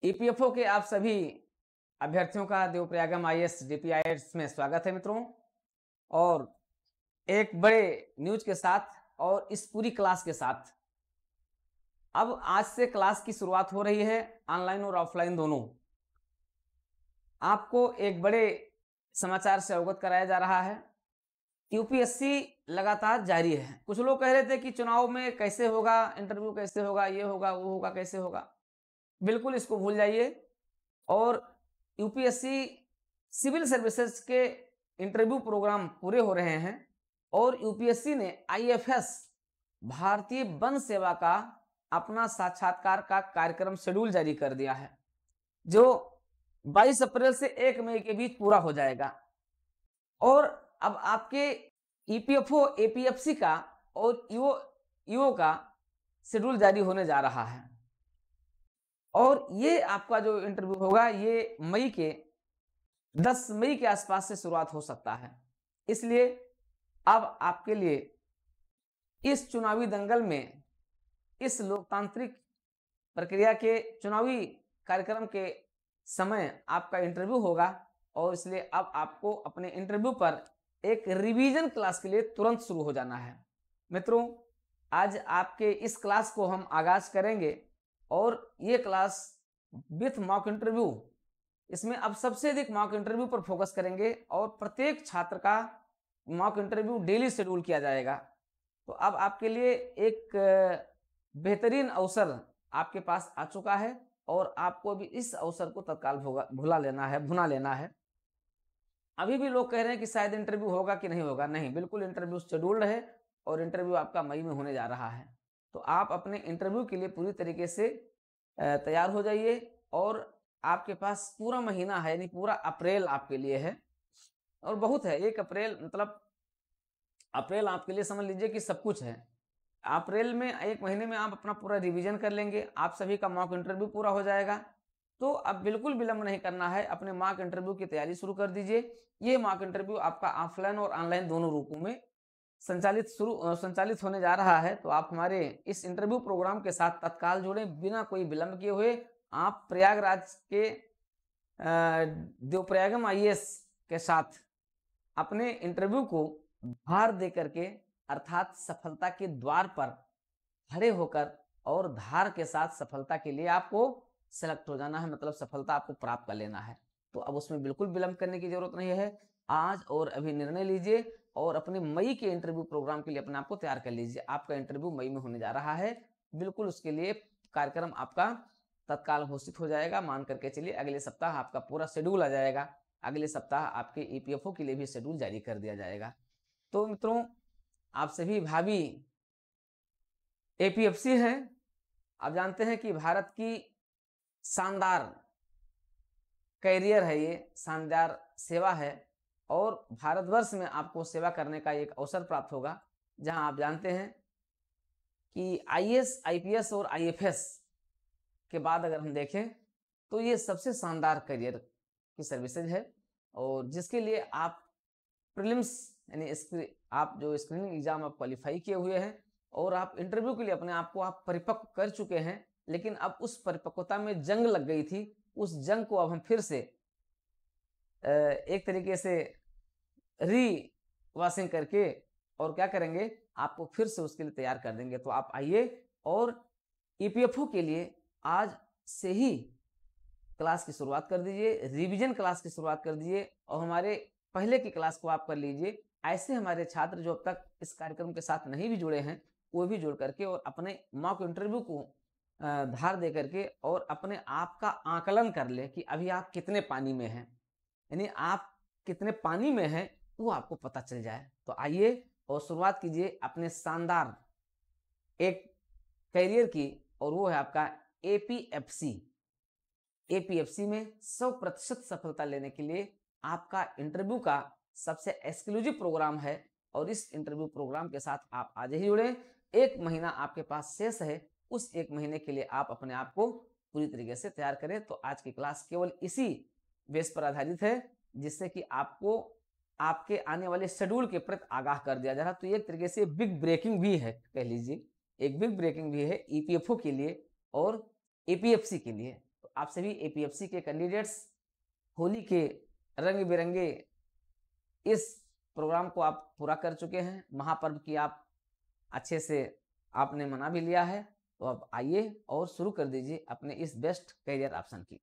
EPFO के आप सभी अभ्यर्थियों का देवप्रयागम आईएएस डीपीआईएस में स्वागत है मित्रों। और एक बड़े न्यूज के साथ और इस पूरी क्लास के साथ अब आज से क्लास की शुरुआत हो रही है, ऑनलाइन और ऑफलाइन दोनों। आपको एक बड़े समाचार से अवगत कराया जा रहा है। यूपीएससी लगातार जारी है। कुछ लोग कह रहे थे कि चुनाव में कैसे होगा, इंटरव्यू कैसे होगा, ये होगा वो होगा, कैसे होगा। बिल्कुल इसको भूल जाइए। और यूपीएससी सिविल सर्विसेज के इंटरव्यू प्रोग्राम पूरे हो रहे हैं और यूपीएससी ने आईएफएस भारतीय वन सेवा का अपना साक्षात्कार का कार्यक्रम शेड्यूल जारी कर दिया है, जो 22 अप्रैल से 1 मई के बीच पूरा हो जाएगा। और अब आपके ईपीएफओ एपीएफसी का और ईओ का शेड्यूल जारी होने जा रहा है। और ये आपका जो इंटरव्यू होगा ये 10 मई के आसपास से शुरुआत हो सकता है। इसलिए अब आपके लिए इस चुनावी दंगल में, इस लोकतांत्रिक प्रक्रिया के चुनावी कार्यक्रम के समय आपका इंटरव्यू होगा। और इसलिए अब आपको अपने इंटरव्यू पर एक रिवीजन क्लास के लिए तुरंत शुरू हो जाना है। मित्रों, आज आपके इस क्लास को हम आगाज करेंगे और ये क्लास विथ मॉक इंटरव्यू, इसमें अब सबसे अधिक मॉक इंटरव्यू पर फोकस करेंगे और प्रत्येक छात्र का मॉक इंटरव्यू डेली शेड्यूल किया जाएगा। तो अब आपके लिए एक बेहतरीन अवसर आपके पास आ चुका है और आपको भी इस अवसर को तत्काल भुना लेना है। अभी भी लोग कह रहे हैं कि शायद इंटरव्यू होगा कि नहीं होगा। नहीं, बिल्कुल इंटरव्यू शेड्यूल्ड है और इंटरव्यू आपका मई में होने जा रहा है। तो आप अपने इंटरव्यू के लिए पूरी तरीके से तैयार हो जाइए। और आपके पास पूरा महीना है, यानी पूरा अप्रैल आपके लिए है और बहुत है। 1 अप्रैल मतलब अप्रैल आपके लिए समझ लीजिए कि सब कुछ है। अप्रैल में 1 महीने में आप अपना पूरा रिवीजन कर लेंगे, आप सभी का मॉक इंटरव्यू पूरा हो जाएगा। तो अब बिल्कुल विलंब नहीं करना है, अपने मॉक इंटरव्यू की तैयारी शुरू कर दीजिए। ये मॉक इंटरव्यू आपका ऑफलाइन और ऑनलाइन दोनों रूपों में संचालित होने जा रहा है। तो आप हमारे इस इंटरव्यू प्रोग्राम के साथ तत्काल जुड़े, बिना कोई विलंब किए हुए आप प्रयागराज के देवप्रयागम आईएएस के साथ अपने इंटरव्यू को भार दे करके, अर्थात सफलता के द्वार पर खड़े होकर और धार के साथ सफलता के लिए आपको सेलेक्ट हो जाना है, मतलब सफलता आपको प्राप्त कर लेना है। तो अब उसमें बिल्कुल विलंब करने की जरूरत नहीं है। आज और अभी निर्णय लीजिए और अपने मई के इंटरव्यू प्रोग्राम के लिए अपने आप को तैयार कर लीजिए। आपका इंटरव्यू मई में होने जा रहा है। बिल्कुल उसके लिए कार्यक्रम आपका तत्काल घोषित हो जाएगा। मान करके चलिए अगले सप्ताह आपका पूरा शेड्यूल आ जाएगा। अगले सप्ताह आपके ईपीएफओ के लिए भी शेड्यूल जारी कर दिया जाएगा। तो मित्रों, आप सभी भावी एपीएफसी हैं। आप जानते हैं कि भारत की शानदार कैरियर है, ये शानदार सेवा है और भारतवर्ष में आपको सेवा करने का एक अवसर प्राप्त होगा, जहां आप जानते हैं कि आईएएस, आईपीएस और आईएफएस के बाद अगर हम देखें तो ये सबसे शानदार करियर की सर्विसेज है। और जिसके लिए आप प्रीलिम्स यानी आप जो स्क्रीनिंग एग्जाम आप क्वालिफाई किए हुए हैं और आप इंटरव्यू के लिए अपने आप को आप परिपक्व कर चुके हैं, लेकिन अब उस परिपक्वता में जंग लग गई थी। उस जंग को अब हम फिर से एक तरीके से वॉशिंग करके और क्या करेंगे, आपको फिर से उसके लिए तैयार कर देंगे। तो आप आइए और ईपीएफओ के लिए आज से ही क्लास की शुरुआत कर दीजिए, रिवीजन क्लास की शुरुआत कर दीजिए और हमारे पहले की क्लास को आप कर लीजिए। ऐसे हमारे छात्र जो अब तक इस कार्यक्रम के साथ नहीं भी जुड़े हैं, वो भी जुड़ करके और अपने मॉक इंटरव्यू को धार दे करके और अपने आप का आकलन कर ले कि अभी आप कितने पानी में हैं, यानी आप कितने पानी में हैं वो आपको पता चल जाए। तो आइए और शुरुआत कीजिए अपने शानदार एक कैरियर की, और वो है आपका एपीएफसी। एपीएफसी में 100% सफलता लेने के लिए आपका इंटरव्यू का सबसे एक्सक्लूसिव प्रोग्राम है और इस इंटरव्यू प्रोग्राम के साथ आप आज ही जुड़े। 1 महीना आपके पास शेष है, उस 1 महीने के लिए आप अपने आप को पूरी तरीके से तैयार करें। तो आज की क्लास केवल इसी बेस पर आधारित है, जिससे कि आपको आपके आने वाले शेड्यूल के प्रति आगाह कर दिया जा रहा है। तो एक तरीके से बिग ब्रेकिंग भी है, कह लीजिए एक बिग ब्रेकिंग भी है ईपीएफओ के लिए और एपीएफसी के लिए। तो आप सभी एपीएफसी के कैंडिडेट्स होली के रंग बिरंगे इस प्रोग्राम को आप पूरा कर चुके हैं। महापर्व की आप अच्छे से आपने मना भी लिया है, तो अब आइए और शुरू कर दीजिए अपने इस बेस्ट करियर ऑप्शन की।